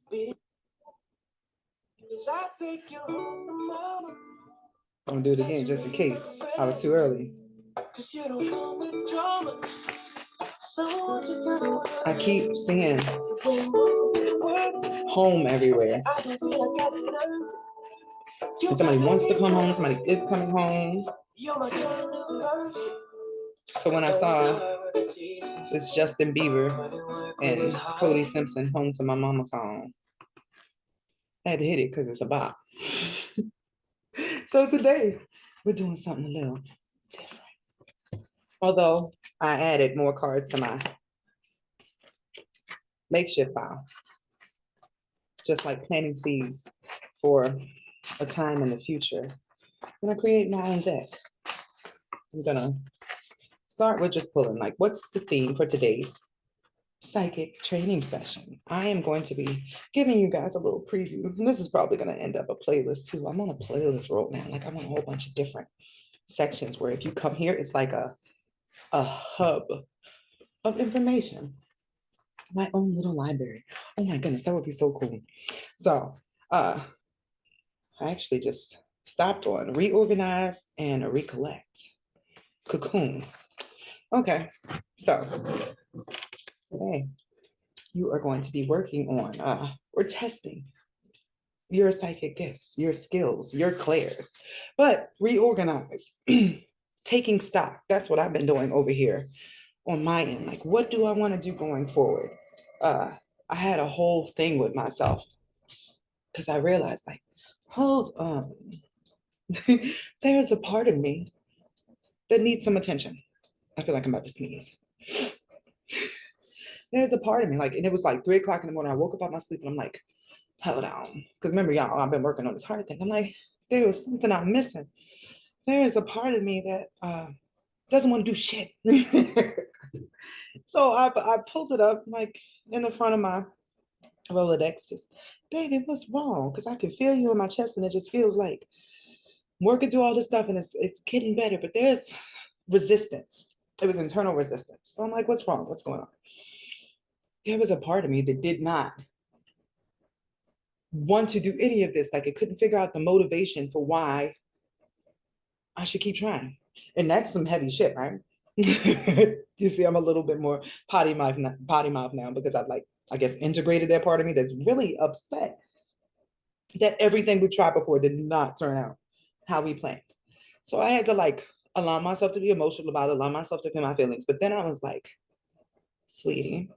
I'm gonna do it again just in case I was too early. I keep seeing home everywhere. And somebody wants to come home, somebody is coming home. So when I saw this Justin Bieber and Cody Simpson Home to My Mama song, I had to hit it because it's a bop. So today we're doing something a little different. Although I added more cards to my makeshift file, just like planting seeds for a time in the future. I'm gonna create my own deck. I'm gonna start with just pulling, like, what's the theme for today's psychic training session? I am going to be giving you guys a little preview. And this is probably going to end up a playlist too. I'm on a playlist roll now. Like, I'm on a whole bunch of different sections where if you come here, it's like a hub of information. My own little library. Oh my goodness, that would be so cool. So I actually just stopped on reorganize and recollect. Cocoon. Okay, so today you are going to be working on or testing your psychic gifts, your skills, your clairs, but reorganize, taking stock. That's what I've been doing over here on my end. Like, what do I want to do going forward? I had a whole thing with myself because I realized, like, hold on, there's a part of me that needs some attention. I feel like I'm about to sneeze. There's a part of me, like, and it was like 3 o'clock in the morning. I woke up out my sleep and I'm like, hold on. Because remember, y'all, I've been working on this heart thing. I'm like, there was something I'm missing. There is a part of me that doesn't want to do shit. So I pulled it up like in the front of my Rolodex, just, baby, what's wrong? Because I can feel you in my chest and it just feels like working through all this stuff and it's getting better, but there's resistance. It was internal resistance. So I'm like, what's wrong? What's going on? There was a part of me that did not want to do any of this. Like, it couldn't figure out the motivation for why I should keep trying. And that's some heavy shit, right? You see, I'm a little bit more potty mouth now because I've, like, I guess, integrated that part of me that's really upset that everything we tried before did not turn out how we planned. So I had to, like, allow myself to be emotional about it, allow myself to feel my feelings. But then I was like, sweetie,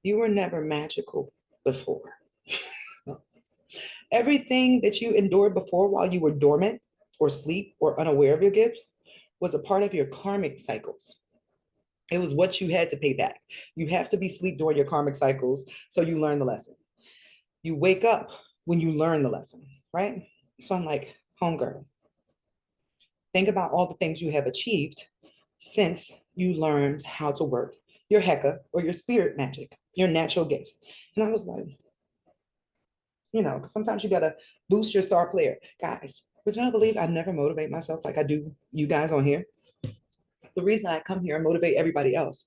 you were never magical before. Everything that you endured before while you were dormant or asleep or unaware of your gifts was a part of your karmic cycles. It was what you had to pay back. You have to be asleep during your karmic cycles so you learn the lesson. You wake up when you learn the lesson, right? So I'm like, homegirl, think about all the things you have achieved since you learned how to work your Heka or your spirit magic, your natural gifts. And I was like, because sometimes you got to boost your star player. Guys, would you not believe I never motivate myself like I do you guys on here? The reason I come here and motivate everybody else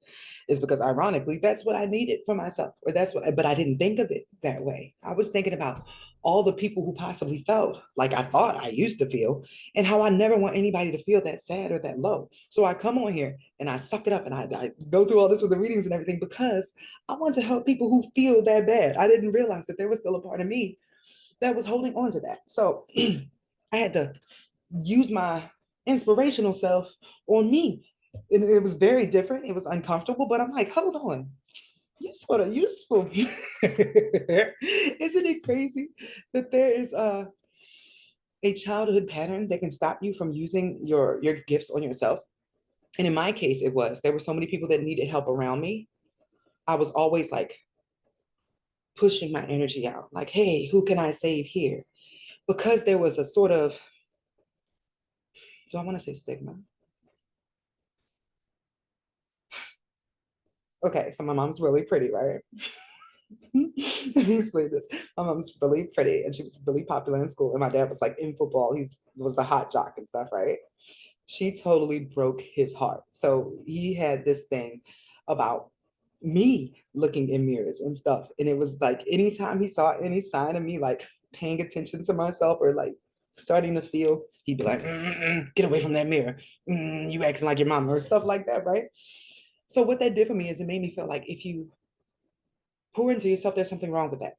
is because, ironically, that's what I needed for myself, or but I didn't think of it that way. I was thinking about all the people who possibly felt like I thought I used to feel, and how I never want anybody to feel that sad or that low. So I come on here and I suck it up and I go through all this with the readings and everything because I want to help people who feel that bad. I didn't realize that there was still a part of me that was holding on to that. So I had to use my inspirational self on me. And it was very different. It was uncomfortable, but I'm like, hold on. You're sort of useful. Isn't it crazy that there is a childhood pattern that can stop you from using your gifts on yourself? And in my case, there were so many people that needed help around me. I was always like pushing my energy out, like, hey, who can I save here? Because there was a sort of, do I want to say stigma? Okay, so my mom's really pretty, right? Let me explain this. My mom's really pretty and she was really popular in school. And my dad was like in football. He was the hot jock and stuff, right? She totally broke his heart. So he had this thing about me looking in mirrors and stuff. And it was like anytime he saw any sign of me like paying attention to myself or like starting to feel, he'd be like, get away from that mirror. You acting like your mama or stuff like that, right? So what that did for me is it made me feel like if you pour into yourself, there's something wrong with that.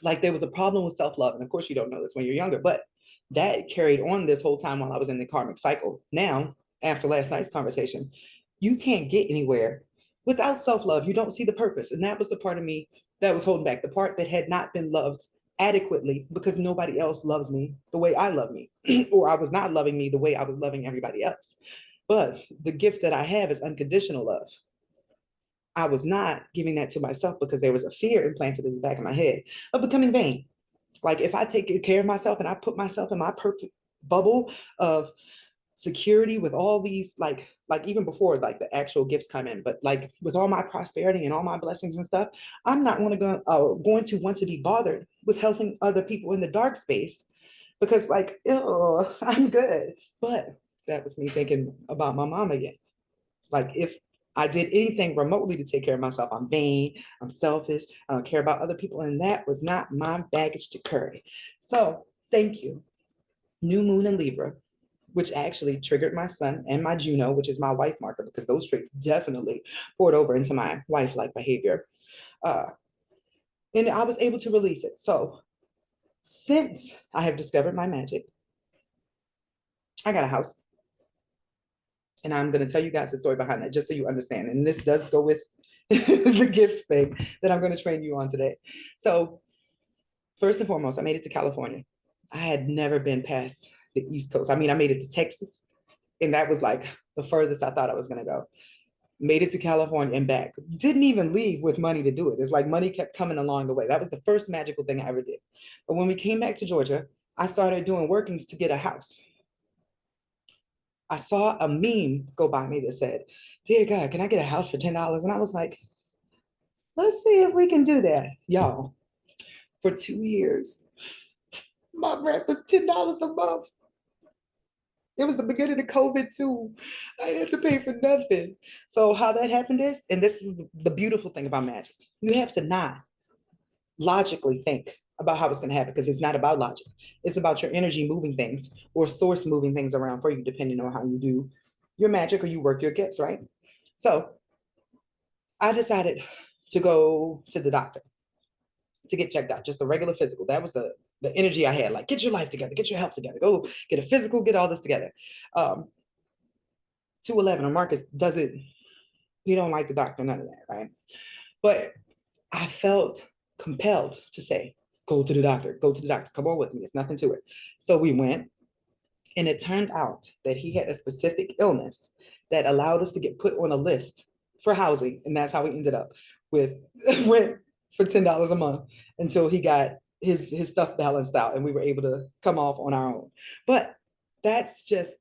Like there was a problem with self-love. And of course you don't know this when you're younger, but that carried on this whole time while I was in the karmic cycle. Now, after last night's conversation, you can't get anywhere without self-love. You don't see the purpose. And that was the part of me that was holding back, the part that had not been loved adequately because nobody else loves me the way I love me, or I was not loving me the way I was loving everybody else. But the gift that I have is unconditional love. I was not giving that to myself because there was a fear implanted in the back of my head of becoming vain. Like if I take care of myself and I put myself in my perfect bubble of security with all these like even before like the actual gifts come in, but like with all my prosperity and all my blessings and stuff, I'm not going to want to be bothered with helping other people in the dark space because like, ew, I'm good. But that was me thinking about my mom again. Like if I did anything remotely to take care of myself, I'm vain, I'm selfish, I don't care about other people. And that was not my baggage to carry. So thank you. New moon in Libra, which actually triggered my sun and my Juno, which is my wife marker, because those traits definitely poured over into my wife-like behavior. Uh, and I was able to release it. So since I have discovered my magic, I got a house. And I'm going to tell you guys the story behind that just so you understand. And this does go with the gifts thing that I'm going to train you on today. So, first and foremost, I made it to California. I had never been past the East Coast. I mean, I made it to Texas, and that was like the furthest I thought I was going to go. Made it to California and back. Didn't even leave with money to do it. It's like money kept coming along the way. That was the first magical thing I ever did. But when we came back to Georgia, I started doing workings to get a house. I saw a meme go by me that said, "Dear God, can I get a house for $10?" And I was like, let's see if we can do that. Y'all, for 2 years, my rent was $10 a month. It was the beginning of COVID too. I had to pay for nothing. So how that happened is, and this is the beautiful thing about magic, you have to not logically think about how it's going to happen because it's not about logic. It's about your energy moving things or source moving things around for you, depending on how you do your magic or you work your gifts, right? So I decided to go to the doctor to get checked out, just a regular physical. That was the energy I had. Like, get your life together, get your health together, go get a physical, get all this together. 211 or Marcus doesn't, he don't like the doctor, none of that, right? But I felt compelled to say, go to the doctor, go to the doctor, come on with me. It's nothing to it. So we went, and it turned out that he had a specific illness that allowed us to get put on a list for housing. And that's how we ended up with rent for $10 a month until he got his stuff balanced out and we were able to come off on our own. But that's just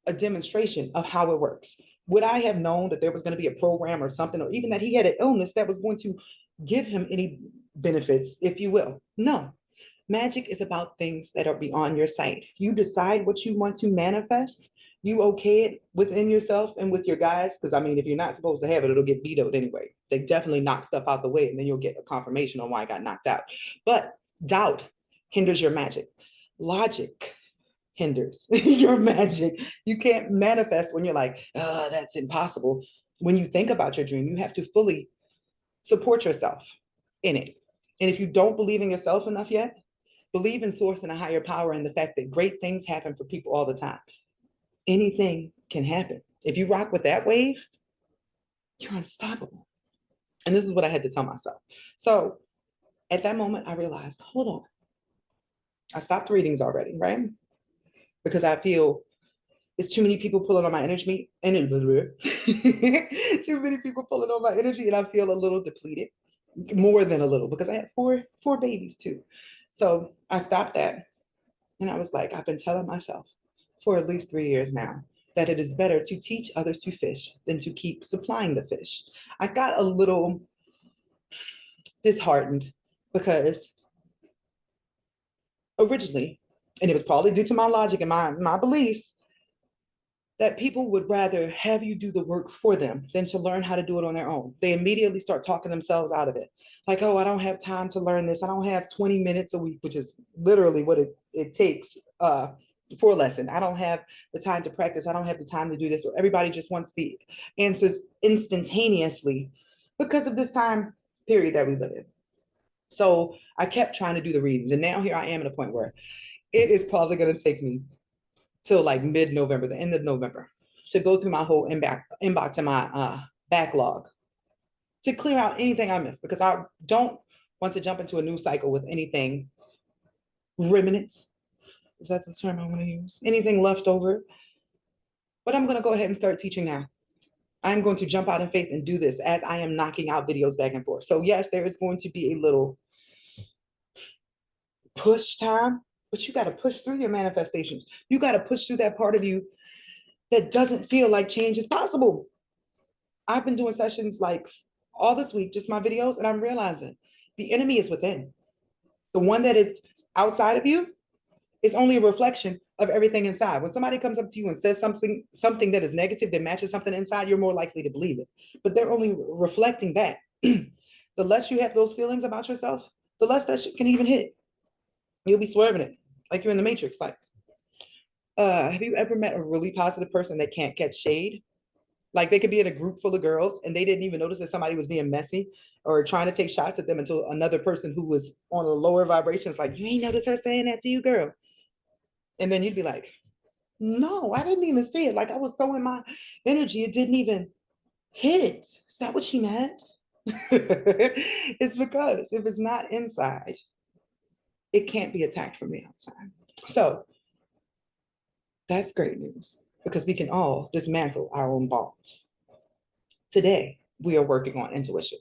a demonstration of how it works. Would I have known that there was going to be a program or something, or even that he had an illness that was going to give him any benefits, if you will? No. Magic is about things that are beyond your sight. You decide what you want to manifest. You okay it within yourself and with your guides. Because I mean, if you're not supposed to have it, it'll get vetoed anyway. They definitely knock stuff out the way, and then you'll get a confirmation on why I got knocked out. But doubt hinders your magic. Logic hinders your magic. You can't manifest when you're like, oh, that's impossible. When you think about your dream, you have to fully support yourself in it. And if you don't believe in yourself enough yet, believe in source and a higher power and the fact that great things happen for people all the time. Anything can happen. If you rock with that wave, you're unstoppable. And this is what I had to tell myself. So at that moment, I realized, hold on. I stopped readings already, right? Because I feel there's too many people pulling on my energy and too many people pulling on my energy, and I feel a little depleted, more than a little, because I had four babies too. So I stopped that, and I was like, I've been telling myself for at least 3 years now that it is better to teach others to fish than to keep supplying the fish. I got a little disheartened because originally, and it was probably due to my logic and my beliefs, that people would rather have you do the work for them than to learn how to do it on their own. They immediately start talking themselves out of it. Like, oh, I don't have time to learn this. I don't have 20 minutes a week, which is literally what it takes for a lesson. I don't have the time to practice. I don't have the time to do this. Or everybody just wants the answers instantaneously because of this time period that we live in. So I kept trying to do the readings. And now here I am at a point where it is probably going to take me till like mid-November, the end of November, to go through my whole inbox and my backlog to clear out anything I missed, because I don't want to jump into a new cycle with anything remnant. Is that the term I want to use? Anything left over. But I'm going to go ahead and start teaching now. I'm going to jump out in faith and do this as I am knocking out videos back and forth. So yes, there is going to be a little push time, but you got to push through your manifestations. You got to push through that part of you that doesn't feel like change is possible. I've been doing sessions like all this week, just my videos, and I'm realizing the enemy is within. The one that is outside of you is only a reflection of everything inside. When somebody comes up to you and says something that is negative that matches something inside, you're more likely to believe it. But they're only reflecting back. The less you have those feelings about yourself, the less that shit can even hit. You'll be swerving it like you're in the Matrix. Like, have you ever met a really positive person that can't catch shade? Like they could be in a group full of girls and they didn't even notice that somebody was being messy or trying to take shots at them until another person who was on a lower vibration is like, you ain't notice her saying that to you, girl. And then you'd be like, no, I didn't even see it. Like I was so in my energy, it didn't even hit it. Is that what she meant? It's because if it's not inside, it can't be attacked from the outside. So that's great news because we can all dismantle our own bombs. Today, we are working on intuition.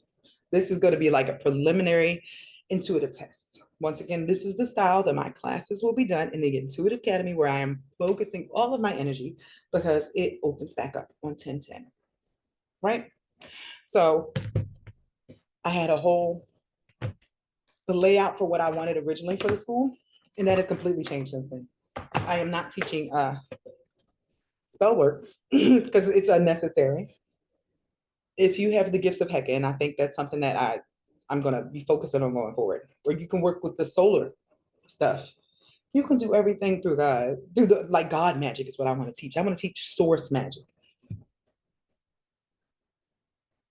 This is going to be like a preliminary intuitive test. Once again, this is the style that my classes will be done in the Intuitive Academy, where I am focusing all of my energy because it opens back up on 10/10, right? So I had the layout for what I wanted originally for the school, and that has completely changed since then. I am not teaching spell work because it's unnecessary. If you have the gifts of Hecate, and I think that's something that I'm going to be focusing on going forward, where you can work with the solar stuff. You can do everything through God, like God magic is what I want to teach. I want to teach source magic.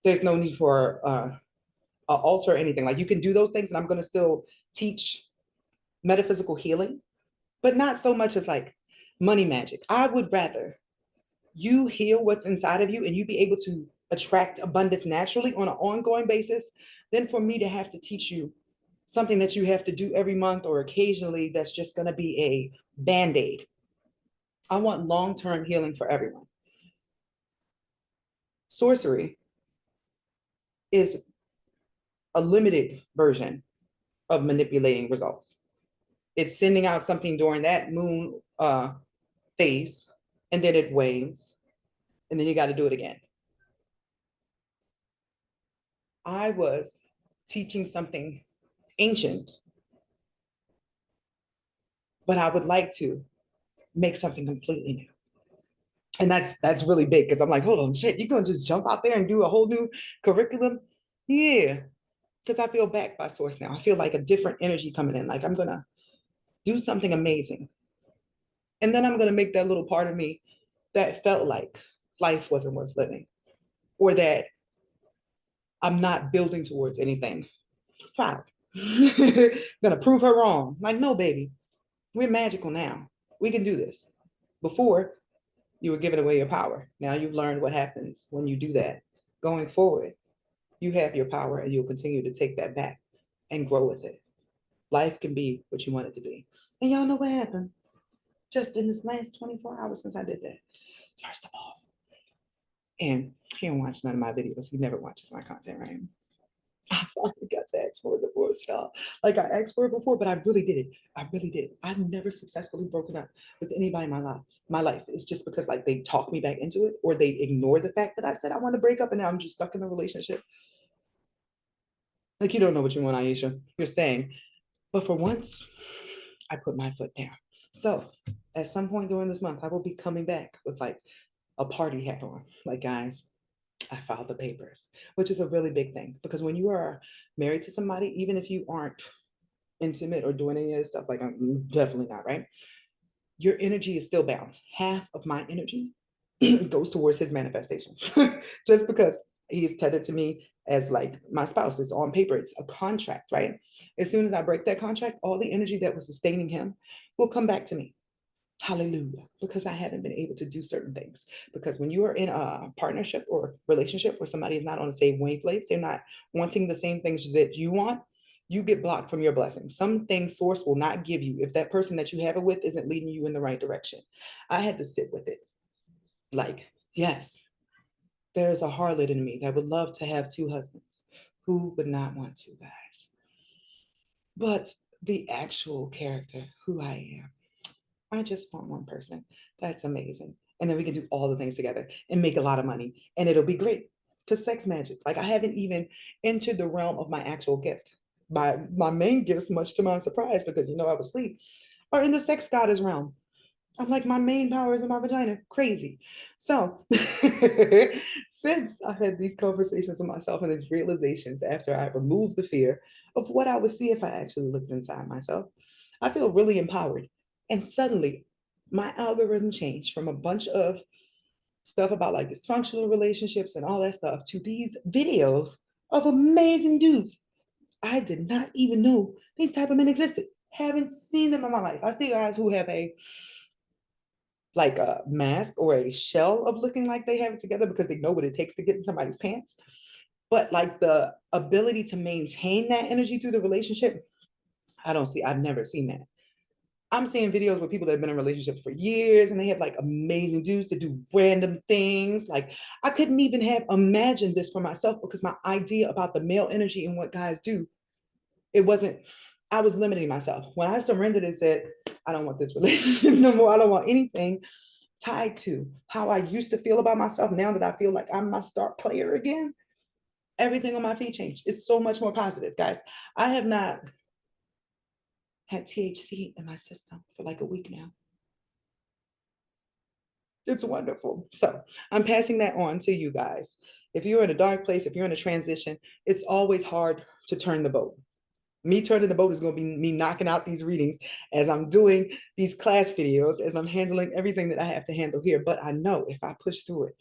There's no need for an altar or anything. Like you can do those things, and I'm going to still teach metaphysical healing, but not so much as like money magic. I would rather you heal what's inside of you and you be able to attract abundance naturally on an ongoing basis than for me to have to teach you something that you have to do every month or occasionally that's just going to be a band-aid. I want long-term healing for everyone. Sorcery is a limited version of manipulating results. It's sending out something during that moon phase, and then it wanes, and then you got to do it again. I was teaching something ancient, but I would like to make something completely new. And that's really big because I'm like, hold on, shit, you're gonna just jump out there and do a whole new curriculum? Yeah, because I feel backed by source now. I feel like a different energy coming in. Like I'm gonna do something amazing. And then I'm gonna make that little part of me that felt like life wasn't worth living, or that I'm not building towards anything. Proud. Gonna prove her wrong. Like, no, baby, we're magical now. We can do this. Before, you were giving away your power. Now you've learned what happens when you do that. Going forward, you have your power and you'll continue to take that back and grow with it. Life can be what you want it to be. And y'all know what happened just in this last 24 hours since I did that. First of all, and he don't watch none of my videos. He never watches my content, right? I finally got to ask for a divorce, y'all. Like I asked for it before, but I really did it. I really did. I've never successfully broken up with anybody in my life. My life is just because like they talk me back into it, or they ignore the fact that I said I want to break up, and now I'm just stuck in a relationship. Like you don't know what you want, Aisha. You're staying. But for once, I put my foot down. So at some point during this month, I will be coming back with like a party hat on. Like, guys, I filed the papers, which is a really big thing because when you are married to somebody, even if you aren't intimate or doing any of this stuff, like I'm definitely not, right? Your energy is still balanced. Half of my energy goes towards his manifestations just because he's tethered to me as like my spouse. It's on paper, it's a contract, right? As soon as I break that contract, all the energy that was sustaining him will come back to me. Hallelujah. Because I haven't been able to do certain things. Because when you are in a partnership or relationship where somebody is not on the same wavelength, they're not wanting the same things that you want, you get blocked from your blessings. Some things source will not give you if that person that you have it with isn't leading you in the right direction. I had to sit with it. Like, yes, there's a harlot in me that would love to have two husbands. Who would not want to, guys? But the actual character, who I am, I just want one person. That's amazing. And then we can do all the things together and make a lot of money. And it'll be great. Because sex magic, like I haven't even entered the realm of my actual gift. My main gifts, much to my surprise, because you know I was asleep, are in the sex goddess realm. I'm like, my main power is in my vagina. Crazy. So, since I had these conversations with myself and these realizations after I removed the fear of what I would see if I actually looked inside myself, I feel really empowered. And suddenly, my algorithm changed from a bunch of stuff about like dysfunctional relationships and all that stuff to these videos of amazing dudes. I did not even know these type of men existed. Haven't seen them in my life. I see guys who have a like a mask or a shell of looking like they have it together because they know what it takes to get in somebody's pants. But like the ability to maintain that energy through the relationship, I've never seen that. I'm seeing videos with people that have been in relationships for years and they have like amazing dudes to do random things. Like I couldn't even have imagined this for myself because my idea about the male energy and what guys do, it wasn't, I was limiting myself. When I surrendered and said, I don't want this relationship no more, I don't want anything tied to how I used to feel about myself now that I feel like I'm my star player again, everything on my feed changed. It's so much more positive, guys. I have not had THC in my system for like a week now. It's wonderful. So I'm passing that on to you guys. If you're in a dark place, if you're in a transition, it's always hard to turn the boat. Me turning the boat is going to be me knocking out these readings as I'm doing these class videos, as I'm handling everything that I have to handle here. But I know if I push through it,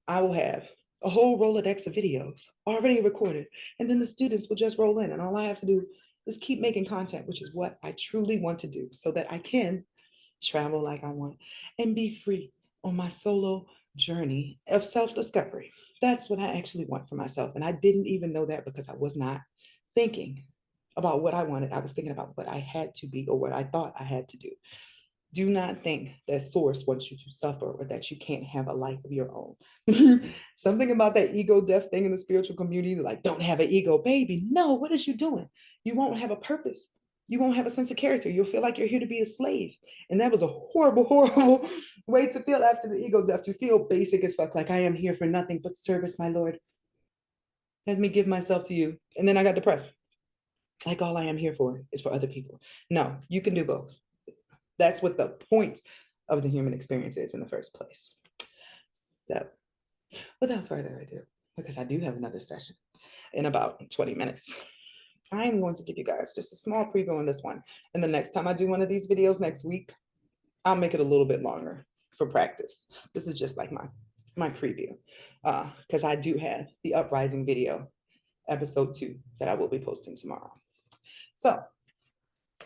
I will have a whole Rolodex of videos already recorded. And then the students will just roll in. And all I have to do is keep making content, which is what I truly want to do so that I can travel like I want and be free on my solo journey of self discovery. That's what I actually want for myself. And I didn't even know that because I was not thinking about what I wanted. I was thinking about what I had to be or what I thought I had to do. Do not think that source wants you to suffer or that you can't have a life of your own. Something about that ego death thing in the spiritual community, like, don't have an ego, baby. No, what is you doing? You won't have a purpose. You won't have a sense of character. You'll feel like you're here to be a slave. And that was a horrible, horrible way to feel after the ego death, to feel basic as fuck, like I am here for nothing but service, my Lord. Let me give myself to you. And then I got depressed. Like all I am here for is for other people. No, you can do both. That's what the point of the human experience is in the first place. So, without further ado, because I do have another session in about 20 minutes, I'm going to give you guys just a small preview on this one. And the next time I do one of these videos next week, I'll make it a little bit longer for practice. This is just like my preview, because I do have the Uprising video, episode 2, that I will be posting tomorrow. So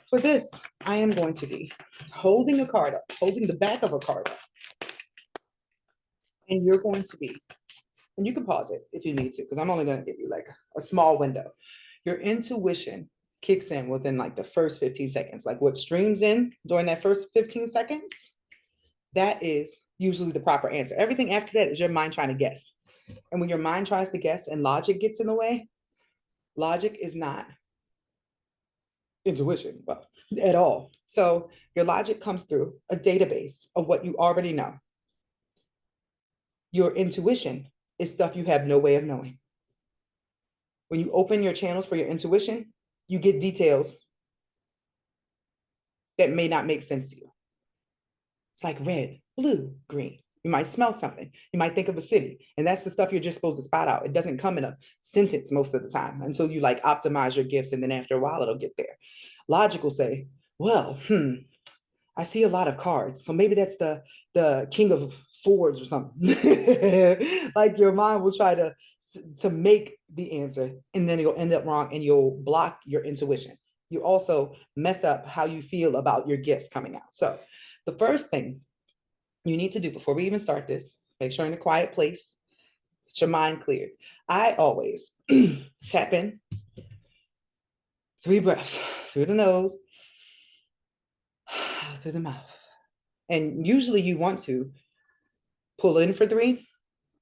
for this, I am going to be holding a card up, holding the back of a card up. And you're going to be, and you can pause it if you need to, because I'm only going to give you like a small window. Your intuition kicks in within like the first 15 seconds. Like what streams in during that first 15 seconds, that is usually the proper answer. Everything after that is your mind trying to guess. And when your mind tries to guess and logic gets in the way, logic is not intuition, well, at all. So your logic comes through a database of what you already know. Your intuition is stuff you have no way of knowing. When you open your channels for your intuition, you get details that may not make sense to you. It's like red, blue, green. You might smell something. You might think of a city. And that's the stuff you're just supposed to spot out. It doesn't come in a sentence most of the time until you like optimize your gifts. And then after a while, it'll get there. Logic will say, well, I see a lot of cards. So maybe that's the King of Swords or something. Like your mind will try to make the answer, and then you'll end up wrong and you'll block your intuition. You also mess up how you feel about your gifts coming out. So the first thing you need to do before we even start this, make sure in a quiet place, get your mind cleared. I always tap in 3 breaths through the nose, through the mouth. And usually you want to pull in for 3,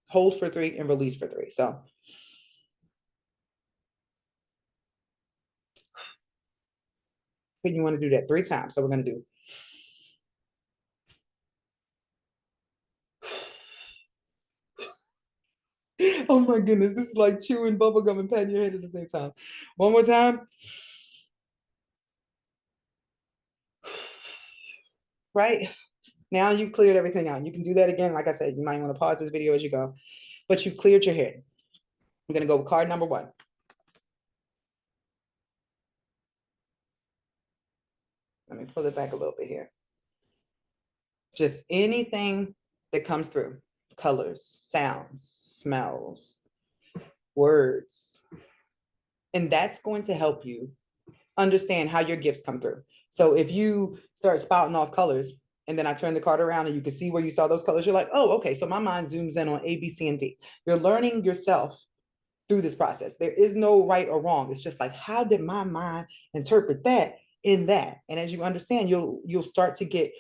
hold for 3, and release for 3. So you want to do that 3 times. So we're going to do oh my goodness, this is like chewing bubble gum and patting your head at the same time. One more time. Right? Now you've cleared everything out. You can do that again. Like I said, you might want to pause this video as you go, but you've cleared your head. I'm going to go with card number 1. Let me pull it back a little bit here. Just anything that comes through, colors, sounds, smells, words. And that's going to help you understand how your gifts come through. So if you start spouting off colors and then I turn the card around and you can see where you saw those colors, you're like, oh, okay. So my mind zooms in on A, B, C, and D. You're learning yourself through this process. There is no right or wrong. It's just like, how did my mind interpret that in that? And as you understand, you'll start to get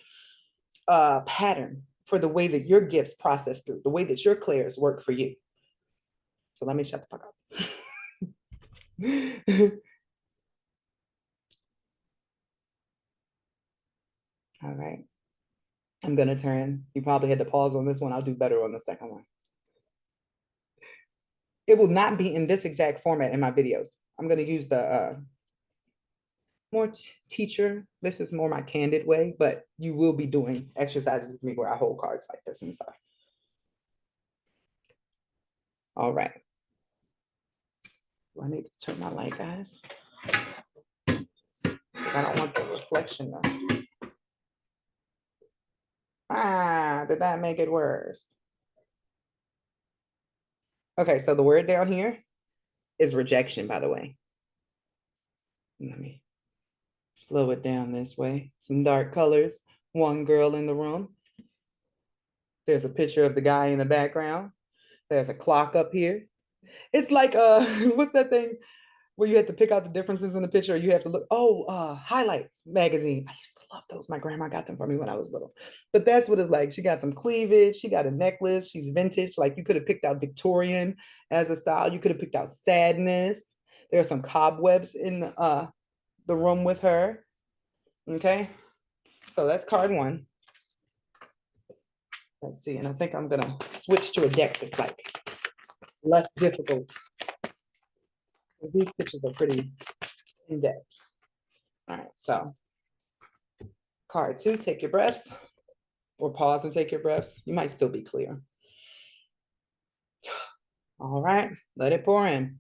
a pattern for the way that your gifts process through, the way that your clairs work for you. So let me shut the fuck up. All right. I'm going to turn. You probably had to pause on this one. I'll do better on the second one. It will not be in this exact format in my videos. I'm going to use the more teacher. This is more my candid way, but you will be doing exercises with me where I hold cards like this and stuff. All right. Do I need to turn my light, guys? I don't want the reflection though. Did that make it worse? Okay, so the word down here is rejection, by the way. Let me slow it down this way. Some dark colors. One girl in the room. There's a picture of the guy in the background. There's a clock up here. It's like what's that thing where you have to pick out the differences in the picture, or you have to look, highlights magazine. I used to love those. My grandma got them for me when I was little. But that's what it's like. She got some cleavage, she got a necklace, she's vintage. Like you could have picked out Victorian as a style, you could have picked out sadness. There are some cobwebs in the room with her. Okay, so that's card 1. Let's see, and I think I'm gonna switch to a deck that's like less difficult. These pictures are pretty in depth. All right, so card 2, take your breaths, or pause and take your breaths. You might still be clear. All right, let it pour in.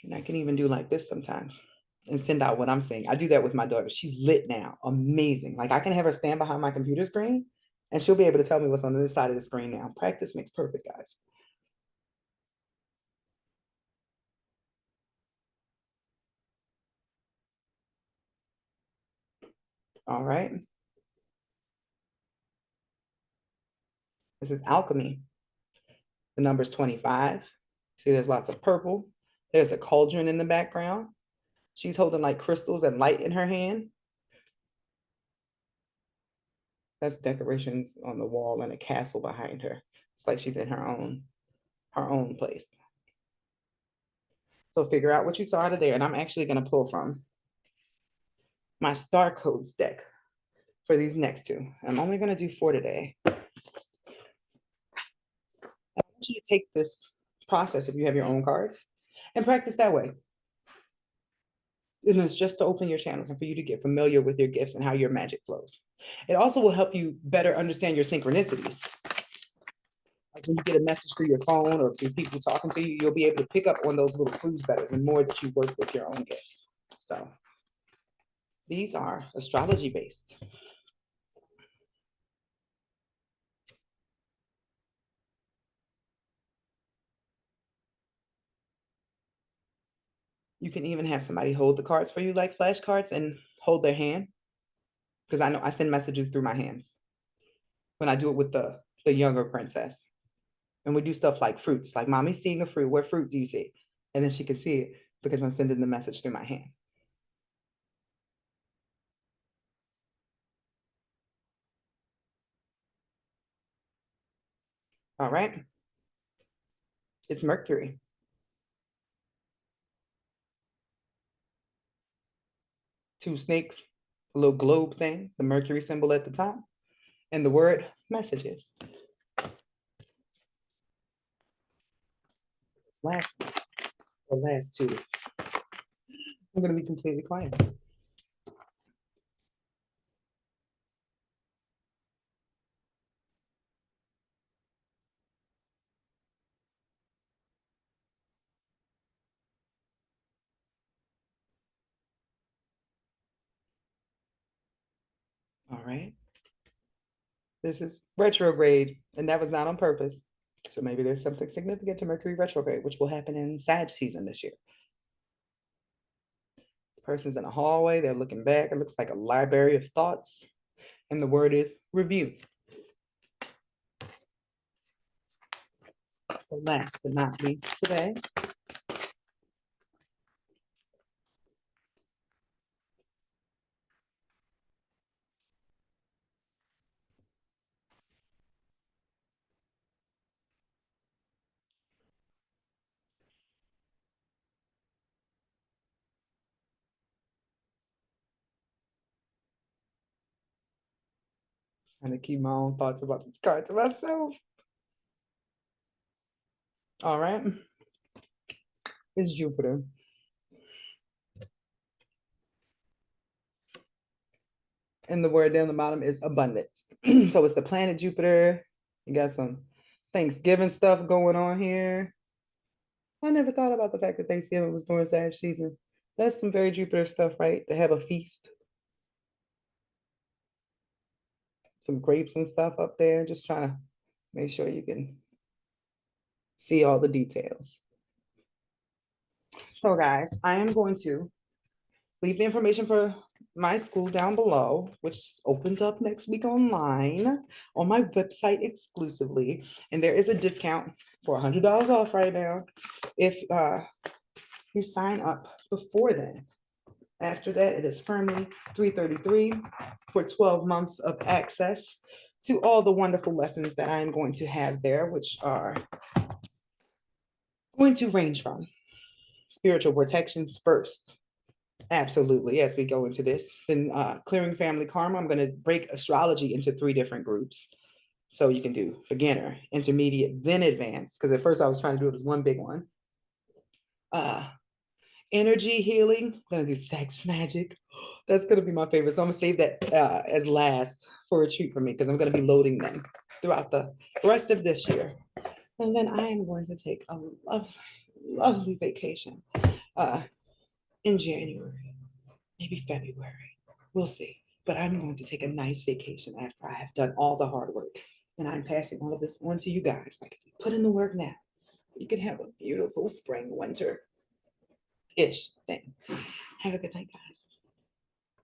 And I can even do like this sometimes and send out what I'm saying. I do that with my daughter. She's lit now, amazing. Like I can have her stand behind my computer screen and she'll be able to tell me what's on this side of the screen now. Practice makes perfect, guys. All right. This is alchemy. The number's 25. See, there's lots of purple. There's a cauldron in the background. She's holding like crystals and light in her hand. That's decorations on the wall and a castle behind her. It's like she's in her own place. So figure out what you saw out of there. And I'm actually going to pull from my Star Codes deck for these next 2. I'm only going to do 4 today. I want you to take this process, if you have your own cards, and practice that way. And it's just to open your channels and for you to get familiar with your gifts and how your magic flows. It also will help you better understand your synchronicities. Like when you get a message through your phone or through people talking to you, you'll be able to pick up on those little clues better the more that you work with your own gifts. So these are astrology based. You can even have somebody hold the cards for you like flashcards and hold their hand. Because I know I send messages through my hands when I do it with the younger princess. And we do stuff like fruits, like mommy's seeing a fruit. What fruit do you see? And then she can see it because I'm sending the message through my hand. All right. It's Mercury. Two snakes, a little globe thing, the Mercury symbol at the top, and the word messages. Last week, or last two. I'm going to be completely quiet. All right. This is retrograde, and that was not on purpose. So maybe there's something significant to Mercury retrograde, which will happen in Sag season this year. This person's in a hallway, they're looking back. It looks like a library of thoughts. And the word is review. So last but not least today, trying to keep my own thoughts about this card to myself. All right. It's Jupiter. And the word down the bottom is abundance. So it's the planet Jupiter. You got some Thanksgiving stuff going on here. I never thought about the fact that Thanksgiving was during Sag season. That's some very Jupiter stuff, right? To have a feast, some grapes and stuff up there. Just trying to make sure you can see all the details. So guys, I am going to leave the information for my school down below, which opens up next week online on my website exclusively. And there is a discount for $100 off right now if you sign up before then. After that, it is firmly $333 for 12 months of access to all the wonderful lessons that I'm going to have there, which are going to range from spiritual protections first. Absolutely, as we go into this. Then clearing family karma, I'm going to break astrology into 3 different groups. So you can do beginner, intermediate, then advanced. Because at first I was trying to do it as one big one. Energy healing, I'm gonna do sex magic. That's gonna be my favorite. So I'm gonna save that as last for a treat for me because I'm gonna be loading them throughout the rest of this year. And then I am going to take a lovely, lovely vacation in January, maybe February. We'll see. But I'm going to take a nice vacation after I have done all the hard work. And I'm passing all of this on to you guys. Like, if you put in the work now, you can have a beautiful spring, winter ish thing. Have a good night, guys.